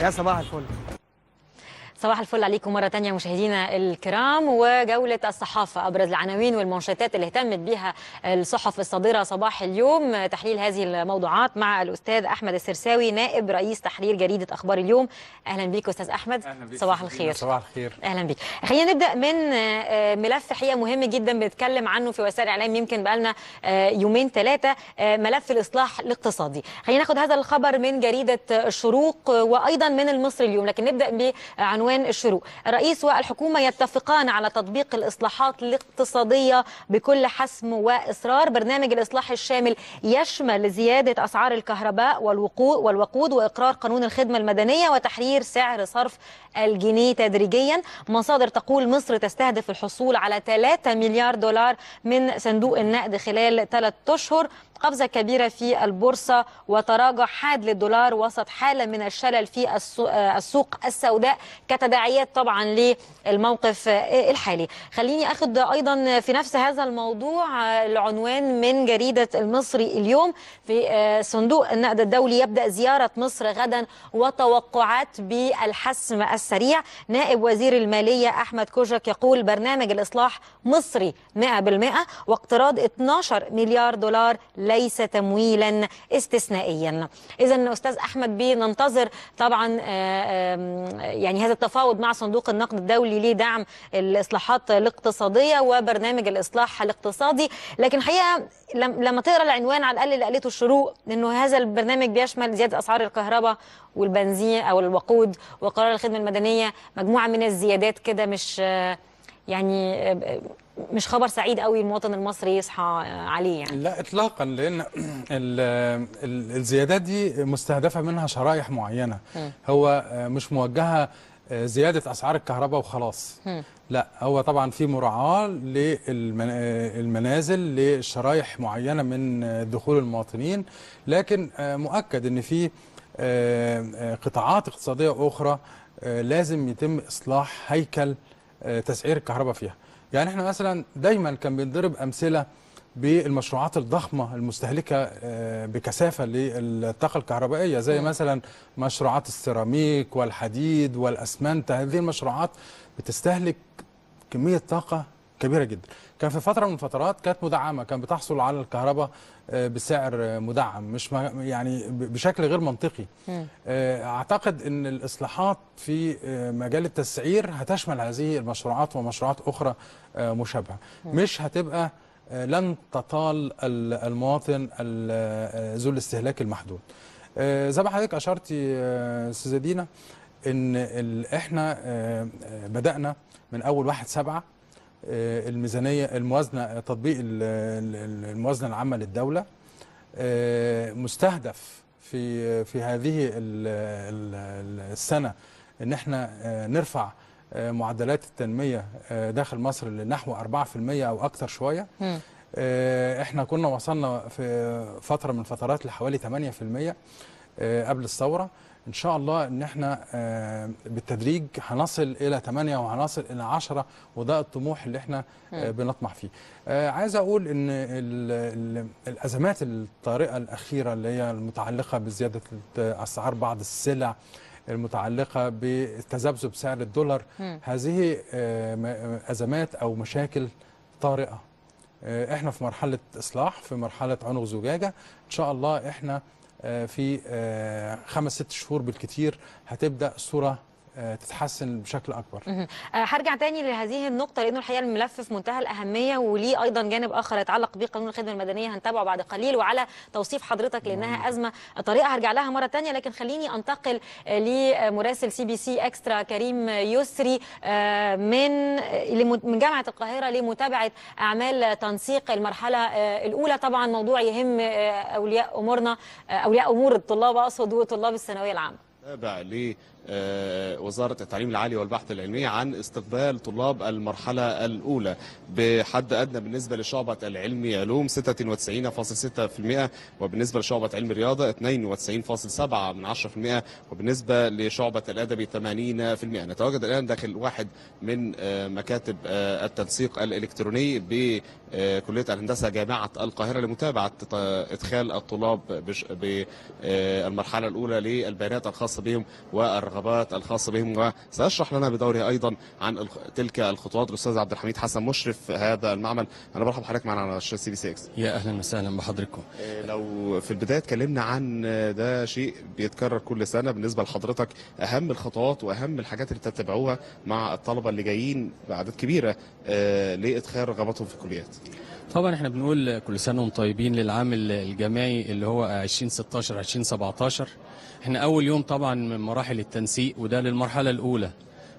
يا صباح الفل. صباح الفل عليكم مرة تانية مشاهدينا الكرام، وجولة الصحافة أبرز العناوين والمنشطات اللي اهتمت بها الصحف الصادرة صباح اليوم. تحليل هذه الموضوعات مع الأستاذ أحمد السرساوي نائب رئيس تحرير جريدة أخبار اليوم. أهلا بيك أستاذ أحمد. أهلا بيك. صباح الخير. صباح الخير. أهلا بيك. خلينا نبدأ من ملف حقيقة مهم جدا بنتكلم عنه في وسائل الإعلام يمكن بقالنا يومين ثلاثة، ملف الإصلاح الاقتصادي. خلينا ناخد هذا الخبر من جريدة الشروق وأيضا من المصري اليوم، لكن نبدأ بعنوان الشروق. الرئيس والحكومة يتفقان على تطبيق الإصلاحات الاقتصادية بكل حسم وإصرار. برنامج الإصلاح الشامل يشمل زيادة أسعار الكهرباء والوقود وإقرار قانون الخدمة المدنية وتحرير سعر صرف الجنيه تدريجيا. مصادر تقول مصر تستهدف الحصول على 3 مليار دولار من صندوق النقد خلال 3 أشهر. قفزة كبيرة في البورصة وتراجع حاد للدولار وسط حالة من الشلل في السوق السوداء كتداعيات طبعا للموقف الحالي. خليني أخذ أيضا في نفس هذا الموضوع العنوان من جريدة المصري اليوم. في صندوق النقد الدولي يبدأ زيارة مصر غدا وتوقعات بالحسم السريع. نائب وزير المالية أحمد كوجك يقول برنامج الإصلاح مصري 100% واقتراض 12 مليار دولار ليس تمويلا استثنائيا. إذن أستاذ أحمد بننتظر طبعا يعني هذا التفاوض مع صندوق النقد الدولي لدعم الإصلاحات الاقتصادية وبرنامج الإصلاح الاقتصادي. لكن حقيقة لما تقرأ العنوان على الأقل اللي قالته الشروق إنه هذا البرنامج بيشمل زيادة أسعار الكهرباء والبنزين أو الوقود وقرار الخدمة المدنية، مجموعة من الزيادات كده مش خبر سعيد قوي المواطن المصري يصحى عليه يعني. لا اطلاقا، لان الزيادات دي مستهدفه منها شرائح معينه. هو مش موجهه زياده اسعار الكهرباء وخلاص. لا، هو طبعا في مراعاه للمنازل لشرائح معينه من دخول المواطنين، لكن مؤكد ان في قطاعات اقتصاديه اخرى لازم يتم اصلاح هيكل تسعير الكهرباء فيها. يعني احنا مثلا دايما كان بنضرب امثله بالمشروعات الضخمه المستهلكه بكثافه للطاقه الكهربائيه، زي مثلا مشروعات السيراميك والحديد والاسمنت. هذه المشروعات بتستهلك كميه طاقه كبيره جدا. كان في فتره من الفترات كانت مدعمه، كان بتحصل على الكهرباء بسعر مدعم، مش يعني بشكل غير منطقي. اعتقد ان الاصلاحات في مجال التسعير هتشمل هذه المشروعات ومشروعات اخرى مشابهه، مش هتبقى لن تطال المواطن ذو الاستهلاك المحدود. زي ما حضرتك اشرتي استاذه دينا ان احنا بدانا من اول 1/7 الميزانيه الموازنه، تطبيق الموازنه العامه للدوله. مستهدف في هذه السنه ان احنا نرفع معدلات التنميه داخل مصر لنحو 4% او اكثر شويه. احنا كنا وصلنا في فتره من الفترات لحوالي 8% قبل الثوره. ان شاء الله ان احنا بالتدريج هنصل الى 8 وهنصل الى 10، وده الطموح اللي احنا بنطمح فيه. عايز اقول ان الازمات الطارئه الاخيره اللي هي المتعلقه بزياده اسعار بعض السلع، المتعلقه بتذبذب سعر الدولار، هذه ازمات او مشاكل طارئه. احنا في مرحله اصلاح، في مرحله عنق زجاجه. ان شاء الله احنا في 5-6 شهور بالكثير هتبدأ الصورة تتحسن بشكل أكبر. هرجع تاني لهذه النقطة لأنه الحقيقة الملف في منتهى الأهمية، وليه أيضا جانب آخر يتعلق بقانون الخدمة المدنية هنتابعه بعد قليل، وعلى توصيف حضرتك لأنها أزمة طريقة هرجع لها مرة تانية. لكن خليني أنتقل لمراسل CBC إكسترا كريم يسري من جامعة القاهرة لمتابعة أعمال تنسيق المرحلة الأولى. طبعا موضوع يهم أولياء أمور الطلاب، أقصد وطلاب الثانوية العامة. تابع وزارة التعليم العالي والبحث العلمي عن استقبال طلاب المرحلة الأولى بحد أدنى بالنسبة لشعبة العلمي علوم 96.6%، وبالنسبة لشعبة علم رياضة 92.7%، وبالنسبة لشعبة الأدبي 80%. نتواجد الآن داخل واحد من مكاتب التنسيق الإلكتروني بكلية الهندسة جامعة القاهرة لمتابعة إدخال الطلاب بالمرحلة الأولى للبيانات الخاصة بهم والرغبات الخاصة بهم. وسيشرح لنا بدوره أيضا عن تلك الخطوات الأستاذ عبد الحميد حسن مشرف هذا المعمل. أنا برحب بحضرتك معنا على شاشة CBC. يا أهلا وسهلا بحضراتكم. لو في البداية اتكلمنا عن ده شيء بيتكرر كل سنة بالنسبة لحضرتك، أهم الخطوات وأهم الحاجات اللي تتبعوها مع الطلبة اللي جايين بأعداد كبيرة لإدخال رغباتهم في الكليات. طبعا احنا بنقول كل سنة وانتم طيبين للعام الجامعي اللي هو 2016 2017. احنا أول يوم طبعا من مراحل التنسيق وده للمرحلة الأولى،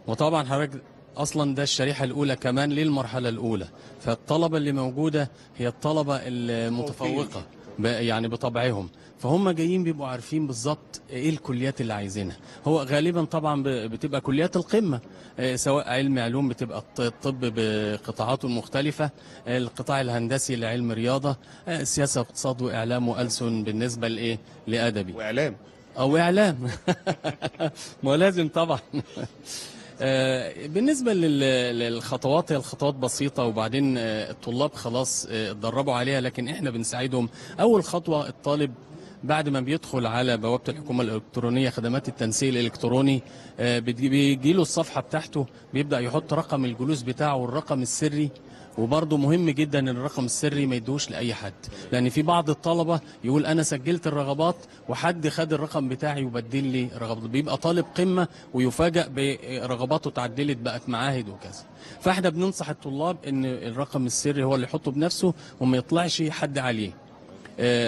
وطبعا حضرتك أصلا ده الشريحة الأولى كمان للمرحلة الأولى، فالطلبة اللي موجودة هي الطلبة المتفوقة يعني بطبعهم، فهم جايين بيبقوا عارفين بالظبط ايه الكليات اللي عايزينها. هو غالبا طبعا بتبقى كليات القمه، سواء علم علوم بتبقى الطب بقطاعاته المختلفه، القطاع الهندسي لعلم رياضه، سياسه واقتصاد واعلام والسن بالنسبه لايه لادبي واعلام او اعلام ما لازم طبعا. بالنسبة للخطوات، هي الخطوات بسيطة وبعدين الطلاب خلاص اتدربوا عليها، لكن احنا بنساعدهم. أول خطوة الطالب بعد ما بيدخل على بوابة الحكومة الإلكترونية خدمات التنسيق الإلكتروني بيجيله الصفحة بتاعته، بيبدأ يحط رقم الجلوس بتاعه والرقم السري. وبرضه مهم جدا ان الرقم السري ما يدوش لاي حد، لان في بعض الطلبه يقول انا سجلت الرغبات وحد خد الرقم بتاعي وبدل لي رغبات، بيبقى طالب قمه ويفاجئ برغباته اتعدلت بقت معاهد وكذا. فاحنا بننصح الطلاب ان الرقم السري هو اللي يحطه بنفسه وما يطلعش حد عليه.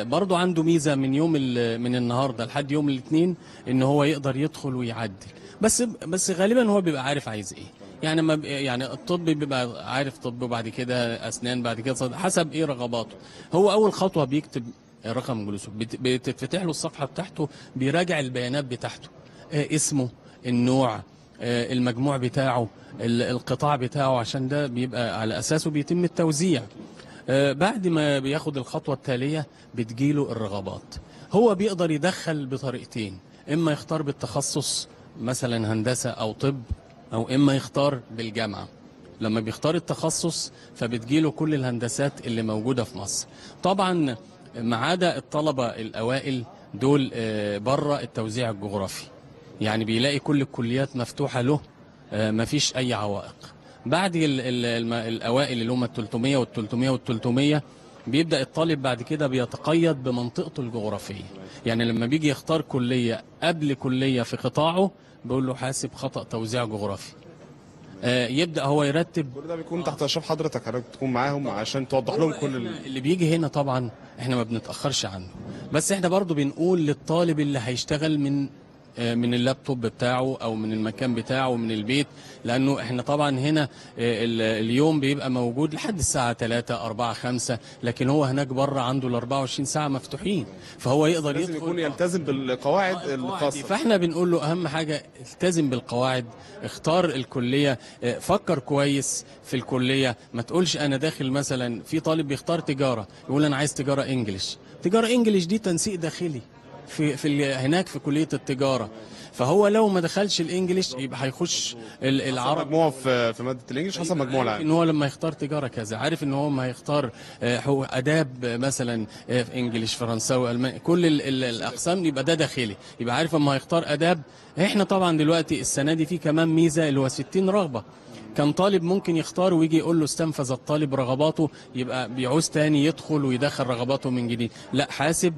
برضه عنده ميزه من النهارده لحد يوم الاثنين ان هو يقدر يدخل ويعدل، بس غالبا هو بيبقى عارف عايز ايه. يعني ما يعني الطب بيبقى عارف طب، وبعد كده اسنان، بعد كده صدر، حسب ايه رغباته. هو اول خطوه بيكتب رقم جلوسه، بتتفتح له الصفحه بتاعته، بيراجع البيانات بتاعته، اسمه، النوع، المجموع بتاعه، القطاع بتاعه، عشان ده بيبقى على اساسه بيتم التوزيع. بعد ما بياخد الخطوه التاليه بتجيله الرغبات. هو بيقدر يدخل بطريقتين، اما يختار بالتخصص مثلا هندسه او طب، أو إما يختار بالجامعة. لما بيختار التخصص فبتجيله كل الهندسات اللي موجودة في مصر. طبعا ما عدا الطلبة الأوائل دول بره التوزيع الجغرافي، يعني بيلاقي كل الكليات مفتوحة له، مفيش أي عوائق. بعد الأوائل اللي هم 300 وال300 وال300 بيبدأ الطالب بعد كده بيتقيد بمنطقته الجغرافية. يعني لما بيجي يختار كلية قبل كلية في قطاعه بقول له حاسب خطأ توزيع جغرافي. يبدأ هو يرتب. كل ده بيكون تحت اشراف حضرتك تكون معاهم عشان توضح لهم كل اللي بيجي هنا. طبعا احنا ما بنتأخرش عنه، بس احنا برضو بنقول للطالب اللي هيشتغل من اللابتوب بتاعه او من المكان بتاعه من البيت، لانه احنا طبعا هنا اليوم بيبقى موجود لحد الساعه 3 4 5، لكن هو هناك بره عنده ال 24 ساعه مفتوحين، فهو يقدر لازم يكون يلتزم بالقواعد الخاصه. فاحنا بنقول له اهم حاجه التزم بالقواعد، اختار الكليه، فكر كويس في الكليه. ما تقولش انا داخل مثلا، في طالب بيختار تجاره يقول انا عايز تجاره انجليش. تجاره انجليش دي تنسيق داخلي هناك في كلية التجارة، فهو لو ما دخلش الانجليش يبقى هيخش العربي. مجموعه في ماده الانجليش حسب مجموعه العام. ان هو لما يختار تجاره كذا عارف ان هو ما هيختار اداب مثلا انجليش فرنساوي الماني كل الاقسام، يبقى ده داخلي، يبقى عارف اما هيختار اداب. احنا طبعا دلوقتي السنه دي في كمان ميزه اللي هو 60 رغبه. كان طالب ممكن يختار ويجي يقول له استنفذ الطالب رغباته، يبقى بيعوز تاني يدخل ويدخل رغباته من جديد. لا، حاسب،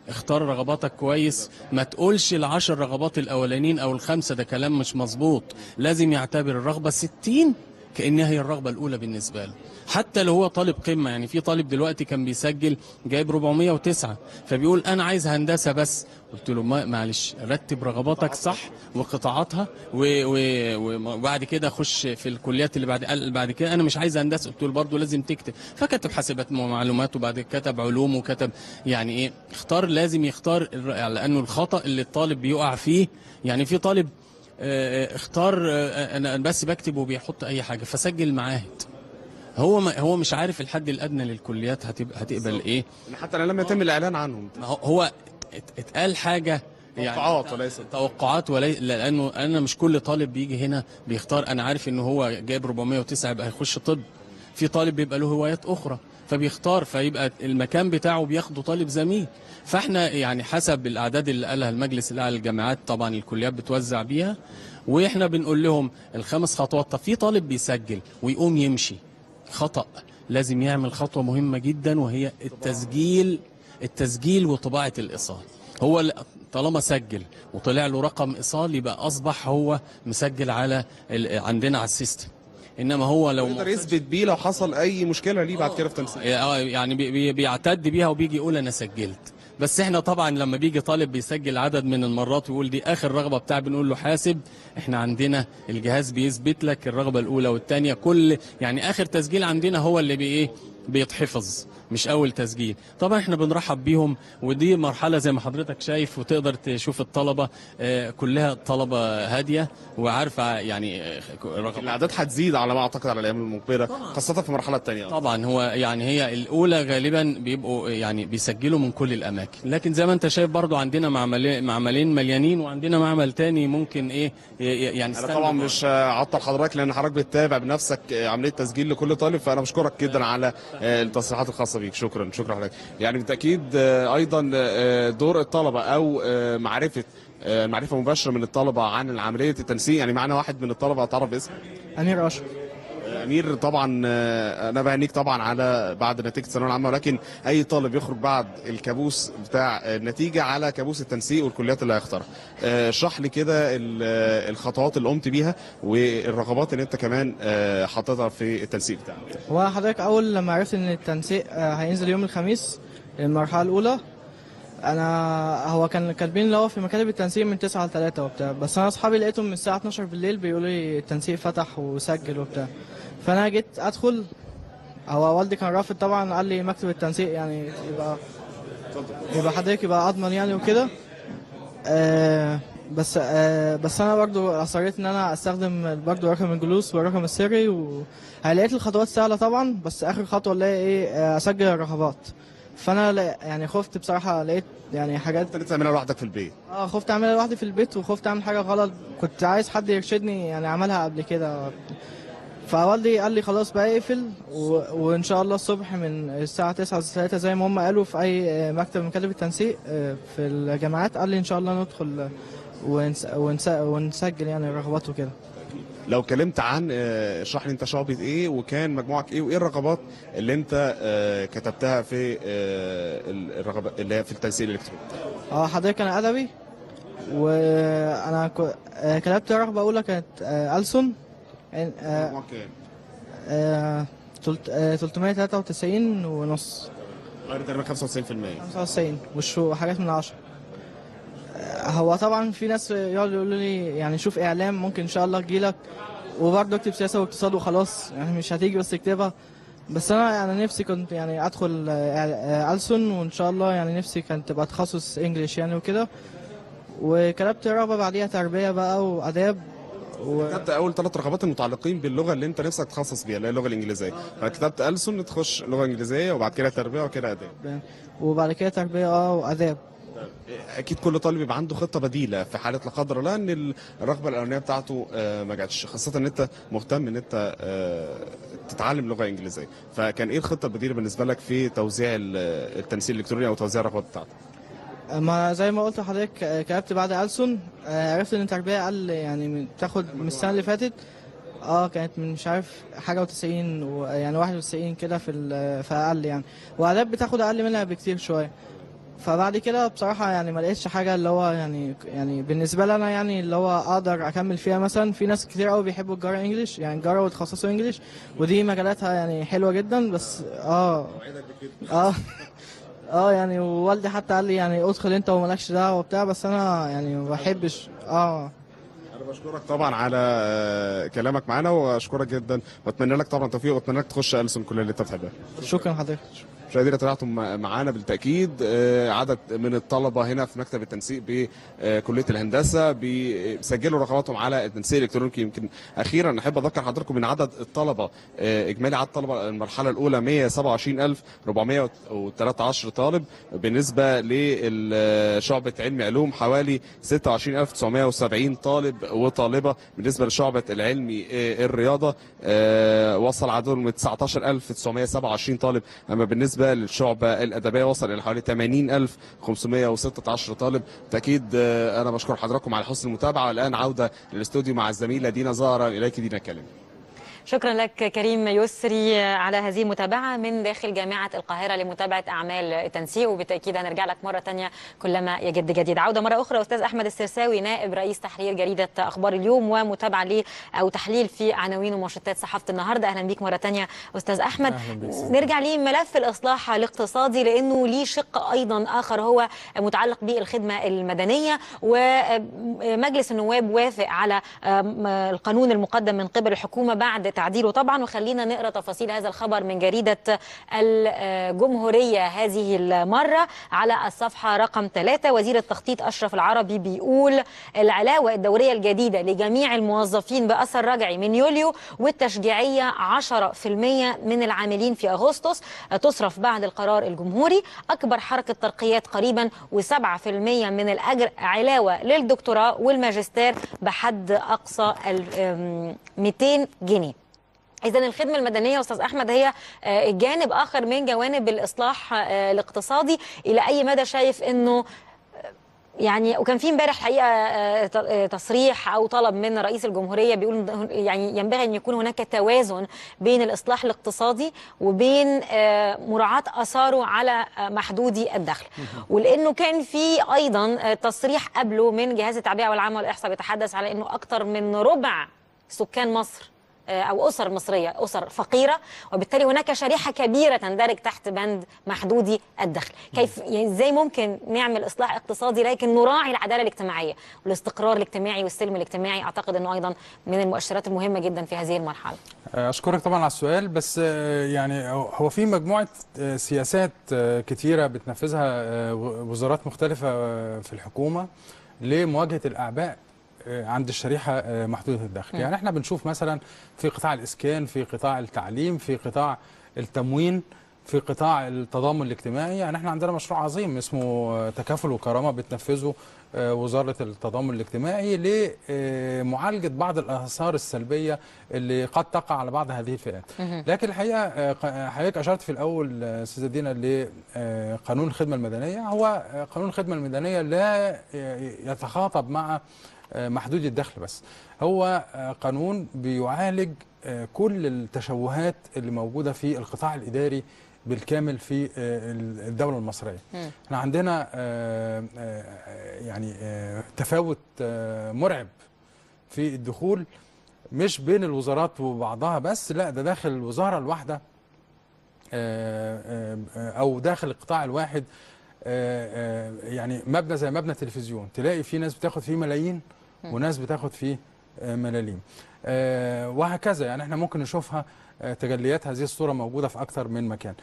اختار رغباتك كويس، ما تقولش ال10 رغبات الاولانيين او ال5، ده كلام مش مظبوط. لازم يعتبر الرغبه 60 كأنها هي الرغبه الاولى بالنسبه له، حتى لو هو طالب قمه. يعني في طالب دلوقتي كان بيسجل جايب 409 فبيقول انا عايز هندسه بس. قلت له معلش، رتب رغباتك صح وقطاعاتها وبعد كده خش في الكليات اللي بعد كده. انا مش عايز هندسه، قلت له برضه لازم تكتب. فكتب حاسبات ومعلومات وبعد كده كتب علوم وكتب يعني ايه، اختار، لازم يختار، لانه الخطأ اللي الطالب بيقع فيه. يعني في طالب اختار انا بس بكتب وبيحط اي حاجه، فسجل معاهد. هو مش عارف الحد الادنى للكليات هتقبل ايه. حتى لم يتم الاعلان عنهم. هو اتقال حاجه يعني توقعات وليس توقعات، لانه انا مش كل طالب بيجي هنا بيختار. انا عارف انه هو جايب 409 يبقى هيخش طب، في طالب بيبقى له هوايات اخرى فبيختار، فيبقى المكان بتاعه بياخده طالب زميل. فاحنا يعني حسب الاعداد اللي قالها المجلس الاعلى للجامعات، طبعا الكليات بتوزع بيها، واحنا بنقول لهم الخمس خطوات. طب في طالب بيسجل ويقوم يمشي، خطأ. لازم يعمل خطوة مهمة جدا، وهي التسجيل وطباعة الإيصال. هو طالما سجل وطلع له رقم إيصال يبقى أصبح هو مسجل على عندنا على السيستم. انما هو لو يقدر يثبت بيه لو حصل اي مشكله ليه بعد كده في تنسيق. يعني بيعتد بيها وبيجي يقول انا سجلت. بس احنا طبعا لما بيجي طالب بيسجل عدد من المرات ويقول دي اخر رغبه بتاعي، بنقول له حاسب، احنا عندنا الجهاز بيثبت لك الرغبه الاولى والثانيه، كل يعني اخر تسجيل عندنا هو اللي بيتحفظ، مش اول تسجيل. طبعا احنا بنرحب بيهم، ودي مرحله زي ما حضرتك شايف، وتقدر تشوف الطلبه كلها طلبه هاديه وعارفه يعني الاعداد هتزيد على ما اعتقد على الايام المقبله، خاصه في المرحله الثانيه. طبعا هو يعني هي الاولى غالبا بيبقوا يعني بيسجلوا من كل الاماكن، لكن زي ما انت شايف برضو عندنا معملين مليانين، وعندنا معمل تاني ممكن يعني انا طبعا مش هعطل حضرتك لان حضرتك بتتابع بنفسك عمليه تسجيل لكل طالب، فانا بشكرك جدا على التصريحات الخاصه بيك. شكرا حضرتك. يعني بالتاكيد ايضا دور الطلبه او معرفه مباشره من الطلبه عن عمليه التنسيق. يعني معنا واحد من الطلبه، اتعرف باسمك؟ امير اشرف. امير، طبعا انا بهنيك طبعا على بعد نتيجه الثانويه العامه، ولكن اي طالب يخرج بعد الكابوس بتاع النتيجه على كابوس التنسيق والكليات اللي هيختارها. اشرح لي كده الخطوات اللي قمت بيها والرغبات اللي انت كمان حطيتها في التنسيق بتاعك. هو حضرتك اول لما عرفت ان التنسيق هينزل يوم الخميس المرحله الاولى، هو كان كاتبين اللي هو في مكاتب التنسيق من 9 ل 3 وبتاع، بس انا اصحابي لقيتهم من الساعه 12 بالليل بيقولوا لي التنسيق فتح وسجل وبتاع، فانا جيت ادخل. هو والدي كان رافض طبعا، قال لي مكتب التنسيق يعني يبقى حضرتك يبقى اضمن يعني وكده. بس انا برضو اصريت ان انا استخدم برضو رقم الجلوس والرقم السري، ولقيت الخطوات سهله طبعا، بس اخر خطوه اللي هي اسجل الرغبات. فانا يعني خفت بصراحه، لقيت يعني حاجات انت تعملها لوحدك في البيت. خفت اعملها لوحدي في البيت، وخفت اعمل حاجه غلط، كنت عايز حد يرشدني يعني عملها قبل كده. فوالدي قال لي خلاص بقى اقفل، وان شاء الله الصبح من الساعه 9 ل 3 زي ما هم قالوا في اي مكتب من مكاتب التنسيق في الجامعات، قال لي ان شاء الله ندخل ونسجل يعني الرغبات وكده. لو اتكلمت عن اشرح لي انت شعبة ايه وكان مجموعك ايه وايه الرغبات اللي انت كتبتها في الرغبات اللي هي في التنسيق الالكتروني. حضرتك انا ادبي، وانا كتبت رغبه اولى كانت ألسن. مجموعك كام؟ 393 ونص، غير تقريبا 95%. 95 حاجات من 10. هو طبعا في ناس يقعدوا يقولوا لي يعني شوف اعلام ممكن ان شاء الله تجيلك، وبرضه اكتب سياسه واقتصاد وخلاص، يعني مش هتيجي بس اكتبها. بس انا يعني نفسي كنت يعني ادخل ألسن، وان شاء الله يعني نفسي كانت تبقى تخصص انجليش يعني وكده. وكتبت رغبه بعديها تربيه بقى واداب. كتبت اول 3 رغبات المتعلقين باللغه اللي انت نفسك تتخصص بيها اللي هي اللغه الانجليزيه، فكتبت ألسن تخش لغه انجليزيه، وبعد كده تربيه، وكده اداب، وبعد كده تربيه واداب. اكيد كل طالب يبقى عنده خطه بديله في حاله لا قدر الله ان الرغبه الاولانيه بتاعته ما جاتش، خاصه ان انت مهتم ان انت تتعلم لغه انجليزيه. فكان ايه الخطه البديله بالنسبه لك في توزيع التنسيق الالكتروني او توزيع الرغبات بتاعتك؟ ما زي ما قلت لحضرتك كتبت بعد ألسن، عرفت ان التربيه اقل يعني بتاخد من السنه اللي فاتت. كانت من مش عارف حاجه و90 يعني 91 كده في اقل يعني، واداب بتاخد اقل منها بكتير شويه. فبعد كده بصراحه يعني ما لقيتش حاجه اللي هو يعني بالنسبه لي انا يعني اللي هو اقدر اكمل فيها. مثلا في ناس كتير قوي بيحبوا الجاره انجليش، يعني الجاره وتخصصوا انجليش، ودي مجالاتها يعني حلوه جدا. بس يعني ووالدي حتى قال لي يعني ادخل انت ومالكش دعوه وبتاع، بس انا يعني ما بحبش. انا بشكرك طبعا على كلامك معانا، واشكرك جدا، واتمنى لك طبعا توفيق، واتمنى لك تخش ألسن كل اللي انت بتحبها. شكرا حضرتك. مشاهدينا تابعتم معانا بالتاكيد عدد من الطلبه هنا في مكتب التنسيق بكليه الهندسه بيسجلوا رغباتهم على التنسيق الالكتروني. يمكن اخيرا احب اذكر حضراتكم ان عدد الطلبه اجمالي عدد طلبه المرحله الاولى 127413 طالب، بالنسبه لشعبه علمي علوم حوالي 26970 طالب وطالبه، بالنسبه لشعبه العلمي الرياضه وصل عددهم ل 19927 طالب، اما بالنسبه للشعبه الادبيه وصل الى حوالي 80516 طالب. بالتاكيد انا بشكر حضراتكم على حسن المتابعه، والان عوده للاستوديو مع الزميله دينا زهره. اليك دينا الكلمه. شكرا لك كريم يسري على هذه المتابعة من داخل جامعة القاهرة لمتابعة أعمال التنسيق، وبالتأكيد هنرجع لك مرة تانية كلما يجد جديد. عودة مرة أخرى أستاذ أحمد السرساوي نائب رئيس تحرير جريدة أخبار اليوم ومتابعة ليه أو تحليل في عناوين ومنشطات صحافة النهاردة. أهلا بيك مرة تانية أستاذ أحمد. نرجع لملف الإصلاح الاقتصادي لأنه ليه شق أيضا آخر هو متعلق بالخدمة المدنية، ومجلس النواب وافق على القانون المقدم من قبل الحكومة بعد تعديله طبعا. وخلينا نقرا تفاصيل هذا الخبر من جريدة الجمهورية هذه المرة على الصفحة رقم 3. وزير التخطيط أشرف العربي بيقول العلاوة الدورية الجديدة لجميع الموظفين بأثر رجعي من يوليو والتشجيعية 10% من العاملين في أغسطس تصرف بعد القرار الجمهوري. أكبر حركة ترقيات قريبا و7% من الأجر علاوة للدكتوراه والماجستير بحد أقصى 200 جنيه. إذا الخدمة المدنية أستاذ أحمد هي جانب آخر من جوانب الإصلاح الاقتصادي. إلى أي مدى شايف أنه يعني، وكان في امبارح الحقيقه تصريح او طلب من رئيس الجمهوريه بيقول يعني ينبغي ان يكون هناك توازن بين الاصلاح الاقتصادي وبين مراعاه اثاره على محدودي الدخل، ولانه كان في ايضا تصريح قبله من جهاز التعبئه والعامه والاحصاء بيتحدث على انه اكثر من ربع سكان مصر أو أسر مصرية أسر فقيرة، وبالتالي هناك شريحة كبيرة تندرج تحت بند محدودي الدخل. كيف يعني إزاي ممكن نعمل إصلاح اقتصادي لكن نراعي العدالة الاجتماعية والاستقرار الاجتماعي والسلم الاجتماعي؟ أعتقد أنه أيضا من المؤشرات المهمة جدا في هذه المرحلة. أشكرك طبعا على السؤال، بس يعني هو في مجموعة سياسات كتيرة بتنفذها وزارات مختلفة في الحكومة لمواجهة الأعباء عند الشريحة محدودة الدخل. يعني احنا بنشوف مثلا في قطاع الإسكان، في قطاع التعليم، في قطاع التموين، في قطاع التضامن الاجتماعي. يعني احنا عندنا مشروع عظيم اسمه تكافل وكرامة بتنفذه وزارة التضامن الاجتماعي لمعالجة بعض الآثار السلبية اللي قد تقع على بعض هذه الفئات. لكن الحقيقة حضرتك أشرت في الأول أستاذة دينا لقانون الخدمة المدنية. هو قانون الخدمة المدنية لا يتخاطب مع محدود الدخل بس، هو قانون بيعالج كل التشوهات اللي موجودة في القطاع الإداري بالكامل في الدولة المصرية. احنا عندنا يعني تفاوت مرعب في الدخول، مش بين الوزارات وبعضها بس، لا ده داخل الوزارة الواحدة أو داخل القطاع الواحد. يعني مبنى زي مبنى تلفزيون تلاقي في ناس بتاخد فيه ملايين وناس بتاخد فيه ملاليم، وهكذا. يعني احنا ممكن نشوفها تجليات هذه الصورة موجودة في أكثر من مكان.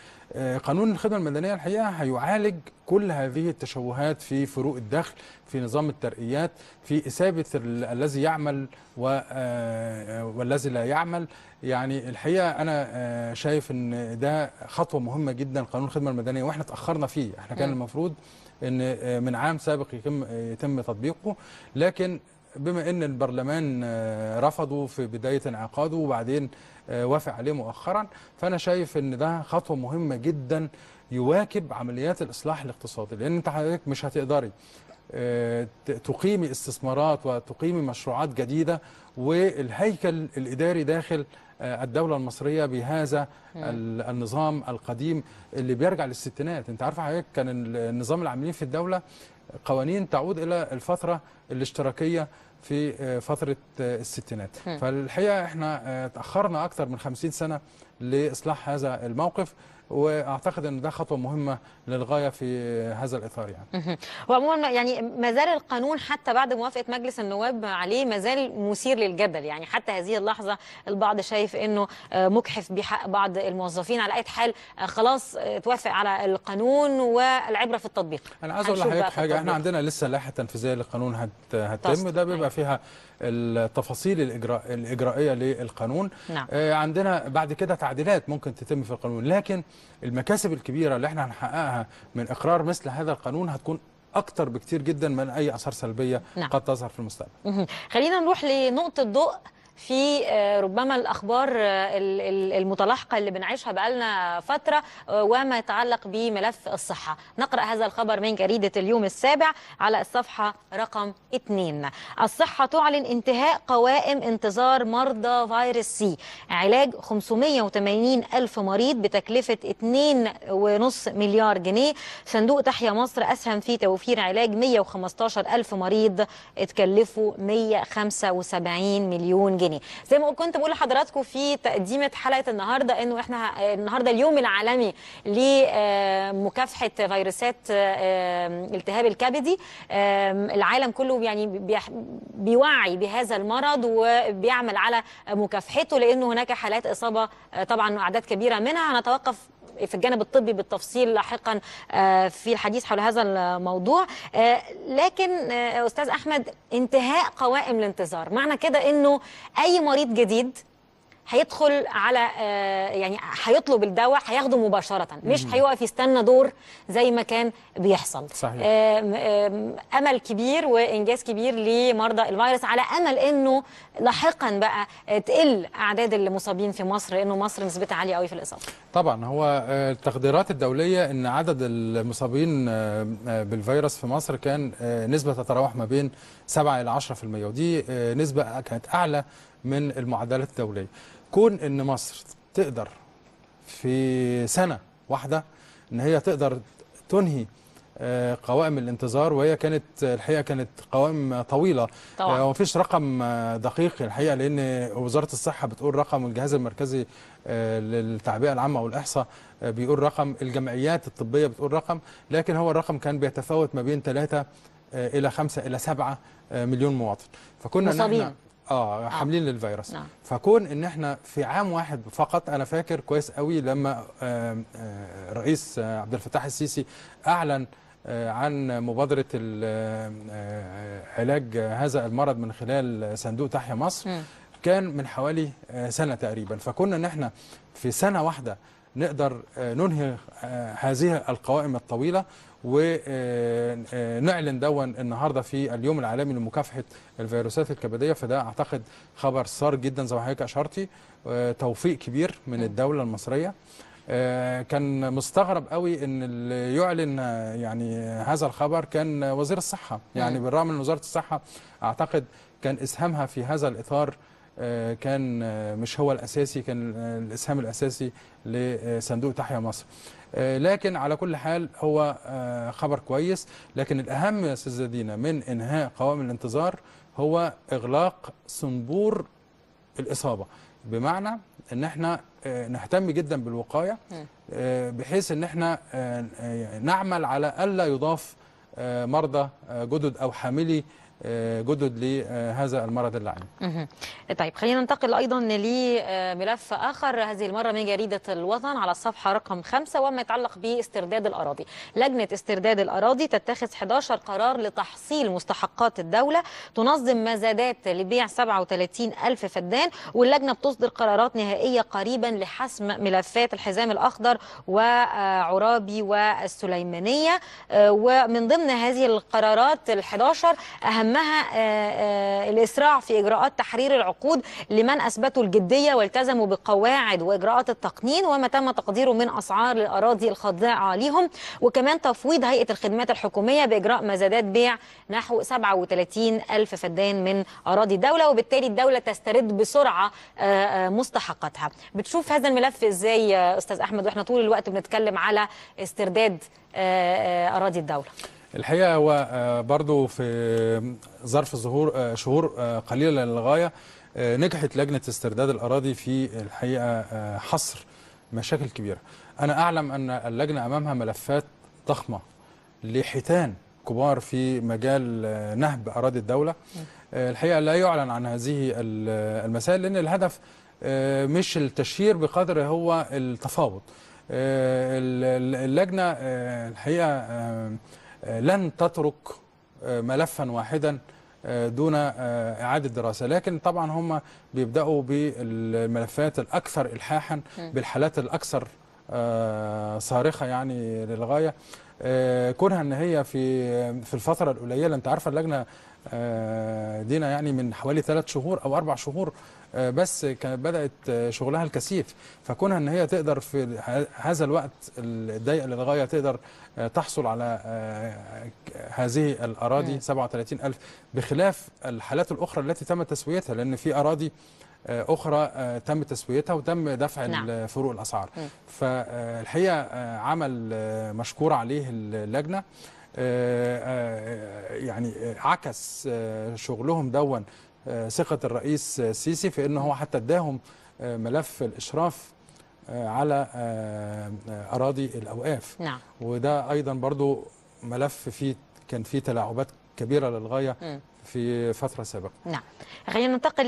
قانون الخدمة المدنية الحقيقة هيعالج كل هذه التشوهات في فروق الدخل، في نظام الترقيات، في إثابة الذي يعمل والذي لا يعمل. يعني الحقيقة أنا شايف أن ده خطوة مهمة جدا قانون الخدمة المدنية، وإحنا تأخرنا فيه. إحنا كان المفروض أن من عام سابق يتم تطبيقه، لكن بما أن البرلمان رفضه في بداية انعقاده وبعدين وافق عليه مؤخرا، فأنا شايف أن ده خطوة مهمة جدا يواكب عمليات الإصلاح الاقتصادي. لأن أنت حضرتك مش هتقدري تقيمي استثمارات وتقيمي مشروعات جديدة والهيكل الإداري داخل الدولة المصرية بهذا النظام القديم اللي بيرجع للستينات. انت عارفه حضرتك كان النظام العاملين في الدولة قوانين تعود إلى الفترة الاشتراكية في فترة الستينات. فالحقيقة احنا تأخرنا أكثر من 50 سنة لإصلاح هذا الموقف، واعتقد ان ده خطوه مهمه للغايه في هذا الاطار يعني. وعموما يعني ما زال القانون حتى بعد موافقه مجلس النواب عليه ما زال مثير للجدل، يعني حتى هذه اللحظه البعض شايف انه مجحف بحق بعض الموظفين. على اي حال خلاص توافق على القانون والعبره في التطبيق. انا عايز اقول لحضرتك حاجه، احنا عندنا لسه لائحه تنفيذيه للقانون هتتم، ده بيبقى فيها التفاصيل الاجرائيه للقانون. نعم. عندنا بعد كده تعديلات ممكن تتم في القانون، لكن المكاسب الكبيره اللي احنا هنحققها من اقرار مثل هذا القانون هتكون اكتر بكتير جدا من اي اثار سلبيه نعم. قد تظهر في المستقبل. خلينا نروح لنقطه ضوء في ربما الأخبار المتلاحقة اللي بنعيشها بقالنا فترة وما يتعلق بملف الصحة. نقرأ هذا الخبر من جريدة اليوم السابع على الصفحة رقم 2. الصحة تعلن انتهاء قوائم انتظار مرضى فيروس سي، علاج 580 ألف مريض بتكلفة 2.5 مليار جنيه. صندوق تحيا مصر أسهم في توفير علاج 115 ألف مريض اتكلفوا 175 مليون جنيه. زي ما كنت بقول لحضراتكم في تقديمه حلقه النهارده انه احنا النهارده اليوم العالمي لمكافحه فيروسات التهاب الكبدي. العالم كله يعني بيوعي بهذا المرض وبيعمل على مكافحته، لانه هناك حالات اصابه طبعا اعداد كبيره منها. هنتوقف في الجانب الطبي بالتفصيل لاحقا في الحديث حول هذا الموضوع. لكن أستاذ أحمد، انتهاء قوائم الانتظار معنى كده أنه أي مريض جديد هيدخل على يعني هيطلب الدواء هياخده مباشرة، مش هيقف يستنى دور زي ما كان بيحصل. صحيح. أمل كبير وإنجاز كبير لمرضى الفيروس، على أمل أنه لاحقا بقى تقل أعداد المصابين في مصر، لأنه مصر نسبتها عالية قوي في الإصابة. طبعا هو التقديرات الدولية أن عدد المصابين بالفيروس في مصر كان نسبة تتراوح ما بين 7 إلى 10%، ودي نسبة كانت أعلى من المعدلات الدولية. كون ان مصر تقدر في سنة واحدة ان هي تقدر تنهي قوائم الانتظار، وهي كانت الحقيقة كانت قوائم طويلة طبعا. ومفيش رقم دقيق الحقيقة، لان وزارة الصحة بتقول رقم، الجهاز المركزي للتعبئة العامة والإحصاء بيقول رقم، الجمعيات الطبية بتقول رقم، لكن هو الرقم كان بيتفاوت ما بين 3 إلى 5 إلى 7 مليون مواطن. فكنا مصابين حاملين للفيروس. نعم. فكون ان احنا في عام واحد فقط، انا فاكر كويس قوي لما رئيس عبد الفتاح السيسي اعلن عن مبادرة علاج هذا المرض من خلال صندوق تحيا مصر، كان من حوالي سنة تقريبا. فكنا ان احنا في سنة واحدة نقدر ننهي هذه القوائم الطويلة، ونعلن دون النهارده في اليوم العالمي لمكافحه الفيروسات الكبديه. فده اعتقد خبر سار جدا زي ما حضرتك اشرتي، توفيق كبير من الدوله المصريه. كان مستغرب قوي ان اللي يعلن يعني هذا الخبر كان وزير الصحه، يعني بالرغم من وزاره الصحه اعتقد كان اسهامها في هذا الاطار كان مش هو الاساسي، كان الاسهام الاساسي لصندوق تحيا مصر. لكن على كل حال هو خبر كويس. لكن الأهم يا أستاذة دينا من إنهاء قوائم الانتظار هو إغلاق صنبور الإصابة، بمعنى إن احنا نهتم جدا بالوقاية، بحيث إن احنا نعمل على ألا يضاف مرضى جدد أو حاملي جدد لهذا المرض اللعين. طيب خلينا ننتقل أيضا لملف آخر، هذه المرة من جريدة الوطن على الصفحة رقم 5، وما يتعلق باسترداد الأراضي. لجنة استرداد الأراضي تتخذ 11 قرار لتحصيل مستحقات الدولة، تنظم مزادات لبيع 37 ألف فدان، واللجنة بتصدر قرارات نهائية قريبا لحسم ملفات الحزام الأخضر وعرابي والسليمانية. ومن ضمن هذه القرارات 11 أهمها الإسراع في إجراءات تحرير العقود لمن أثبتوا الجدية والتزموا بقواعد وإجراءات التقنين وما تم تقديره من أسعار للأراضي الخاضعة لهم، وكمان تفويض هيئة الخدمات الحكومية بإجراء مزادات بيع نحو 37 ألف فدان من أراضي الدولة، وبالتالي الدولة تسترد بسرعة مستحقاتها. بتشوف هذا الملف إزاي يا أستاذ أحمد، وإحنا طول الوقت بنتكلم على استرداد أراضي الدولة؟ الحقيقه هو برضو في ظرف شهور قليله للغايه نجحت لجنه استرداد الاراضي في الحقيقه حصر مشاكل كبيره. انا اعلم ان اللجنه امامها ملفات ضخمه لحيتان كبار في مجال نهب اراضي الدوله. الحقيقه لا يعلن عن هذه المسائل لان الهدف مش التشهير بقدر هو التفاوض. اللجنه الحقيقه لن تترك ملفا واحدا دون إعادة دراسة، لكن طبعا هم بيبدأوا بالملفات الأكثر إلحاحا، بالحالات الأكثر صارخة يعني للغاية. كونها ان هي في الفتره القليله، انت عارفه اللجنه دينا يعني من حوالي 3 شهور او 4 شهور بس كانت بدات شغلها الكثيف، فكونها ان هي تقدر في هذا الوقت الضيق للغايه تقدر تحصل على هذه الاراضي 37,000 بخلاف الحالات الاخرى التي تم تسويتها، لان في اراضي أخرى تم تسويتها وتم دفع فروق الأسعار. فالحقيقة عمل مشكور عليه اللجنة، يعني عكس شغلهم دون ثقة الرئيس السيسي في أنه هو حتى اداهم ملف الإشراف على أراضي الأوقاف. نعم. وده أيضا برضو ملف كان فيه تلاعبات كبيرة للغاية في فترة سابقة. نعم. خلينا ننتقل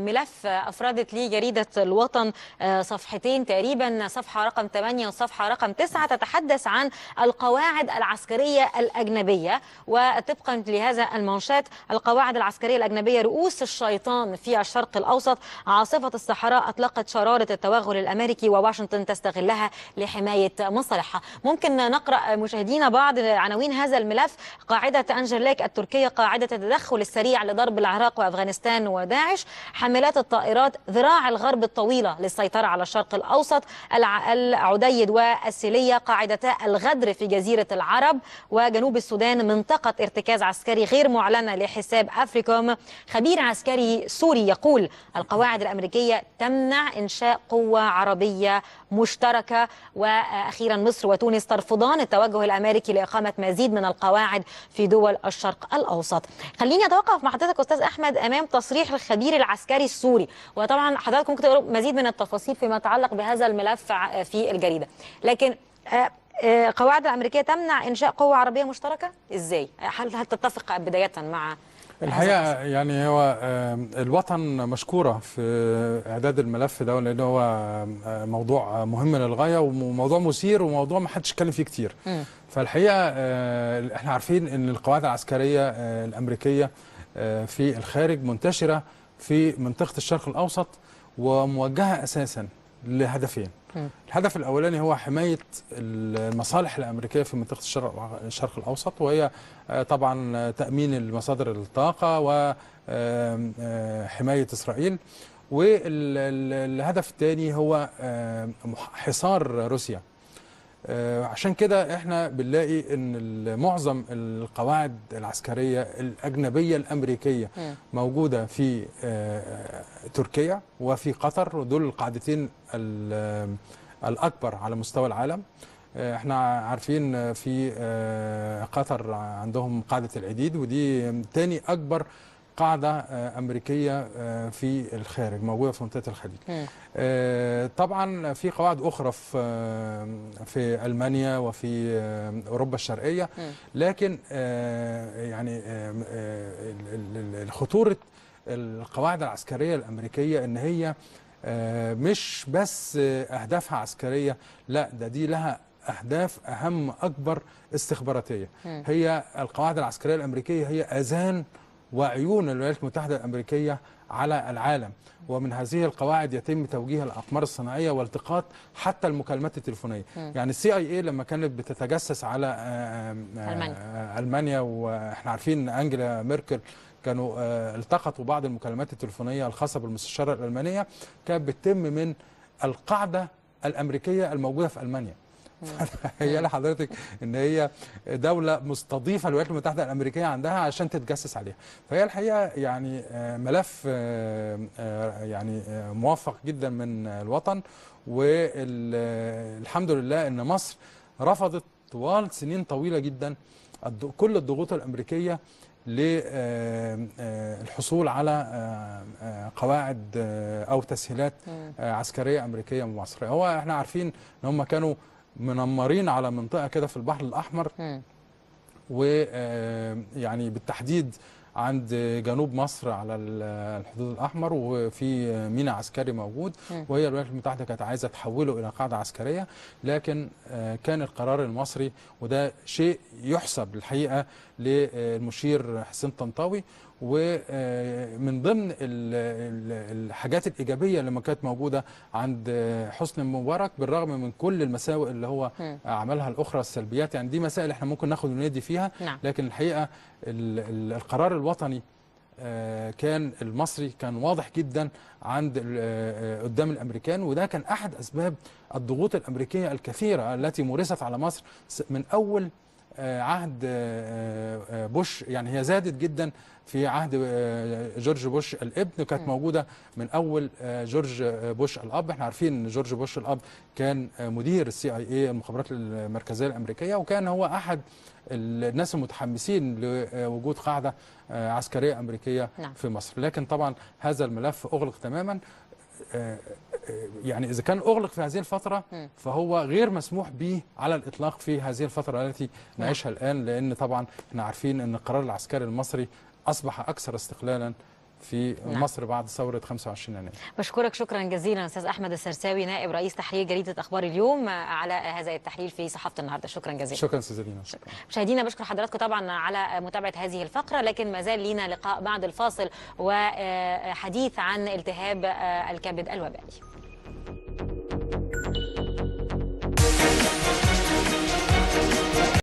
لملف أفردت لي جريدة الوطن صفحتين تقريبا، صفحة رقم 8 وصفحة رقم 9 تتحدث عن القواعد العسكرية الأجنبية. وطبقا لهذا المنشات: القواعد العسكرية الأجنبية رؤوس الشيطان في الشرق الأوسط، عاصفة الصحراء أطلقت شرارة التوغل الأمريكي وواشنطن تستغلها لحماية مصالحها. ممكن نقرأ مشاهدينا بعض عناوين هذا الملف: قاعدة أنجرليك التركية قاعدة التدخل السريع لضرب العراق وأفغانستان وداعش، حاملات الطائرات ذراع الغرب الطويلة للسيطرة على الشرق الأوسط، العديد والسيلية قاعدتا الغدر في جزيرة العرب، وجنوب السودان منطقة ارتكاز عسكري غير معلنة لحساب أفريكوم. خبير عسكري سوري يقول القواعد الأمريكية تمنع إنشاء قوة عربية مشتركة. وأخيرا مصر وتونس ترفضان التوجه الأمريكي لإقامة مزيد من القواعد في دول الشرق الأوسط. خليني أتوقف مع حضرتك أستاذ أحمد أمام تصريح الخبير العسكري السوري، وطبعا حضرتك ممكن تقرأ مزيد من التفاصيل فيما يتعلق بهذا الملف في الجريدة، لكن القواعد الأمريكية تمنع إنشاء قوة عربية مشتركة إزاي؟ هل تتفق بداية مع الحقيقة يعني هو الوطن مشكورة في إعداد الملف ده، لأنه هو موضوع مهم للغاية وموضوع مثير وموضوع ما حدش اتكلم فيه كتير. فالحقيقة احنا عارفين ان القواعد العسكرية الأمريكية في الخارج منتشرة في منطقة الشرق الأوسط وموجهة أساسا لهدفين. الهدف الأولاني هو حماية المصالح الأمريكية في منطقة الشرق الأوسط، وهي طبعا تأمين المصادر الطاقة وحماية إسرائيل. والهدف الثاني هو حصار روسيا. عشان كده احنا بنلاقي ان معظم القواعد العسكرية الأجنبية الأمريكية موجودة في تركيا وفي قطر، ودول القاعدتين الأكبر على مستوى العالم. احنا عارفين في قطر عندهم قاعدة العديد، ودي تاني أكبر قاعدة أمريكية في الخارج موجودة في منطقة الخليج. طبعا في قواعد أخرى في ألمانيا وفي أوروبا الشرقية، لكن يعني خطورة القواعد العسكرية الأمريكية إن هي مش بس أهدافها عسكرية، لا ده دي لها أهداف أهم أكبر استخباراتية. هي القواعد العسكرية الأمريكية هي أذان وعيون الولايات المتحدة الأمريكية على العالم، ومن هذه القواعد يتم توجيه الأقمار الصناعية والتقاط حتى المكالمات التليفونية. يعني CIA لما كانت بتتجسس على ألمانيا، وإحنا عارفين أن أنجيلا ميركل كانوا التقطوا بعض المكالمات التليفونية الخاصة بالمستشارة الألمانية، كانت بتتم من القاعدة الأمريكية الموجودة في ألمانيا. هي لحضرتك ان هي دولة مستضيفة الولايات المتحدة الأمريكية عندها عشان تتجسس عليها. فهي الحقيقة يعني ملف يعني موفق جدا من الوطن، والحمد لله ان مصر رفضت طوال سنين طويلة جدا كل الضغوط الأمريكية للحصول على قواعد أو تسهيلات عسكرية أمريكية من مصر. هو احنا عارفين ان هم كانوا منمرين على منطقة كده في البحر الأحمر، ويعني بالتحديد عند جنوب مصر على الحدود الأحمر، وفي ميناء عسكري موجود، وهي الولايات المتحدة كانت عايزة تحوله إلى قاعدة عسكرية، لكن كان القرار المصري، وده شيء يحسب الحقيقة للمشير حسين طنطاوي، ومن ضمن الحاجات الإيجابية اللي ما كانت موجودة عند حسني مبارك بالرغم من كل المساوئ اللي هو عملها الأخرى السلبيات. يعني دي مسائل احنا ممكن ناخد وندي فيها، لكن الحقيقة القرار الوطني كان المصري كان واضح جدا عند قدام الأمريكان، وده كان أحد أسباب الضغوط الأمريكية الكثيرة التي مورست على مصر من أول عهد بوش. يعني هي زادت جدا في عهد جورج بوش الابن، كانت موجودة من أول جورج بوش الأب. احنا عارفين ان جورج بوش الأب كان مدير CIA المخابرات المركزية الأمريكية، وكان هو أحد الناس المتحمسين لوجود قاعدة عسكرية أمريكية في مصر. لكن طبعا هذا الملف أغلق تماما. يعني إذا كان أغلق في هذه الفترة فهو غير مسموح به على الإطلاق في هذه الفترة التي نعيشها الآن، لأن طبعا احنا عارفين أن القرار العسكري المصري أصبح أكثر استقلالا في مصر بعد ثورة 25 يناير. بشكرك شكرا جزيلا أستاذ أحمد السرساوي نائب رئيس تحرير جريدة أخبار اليوم على هذا التحليل في صحافة النهارده. شكرا جزيلا. شكرا أستاذ دينا. مشاهدينا بشكر حضراتكم طبعا على متابعة هذه الفقرة، لكن ما زال لينا لقاء بعد الفاصل وحديث عن التهاب الكبد الوبائي.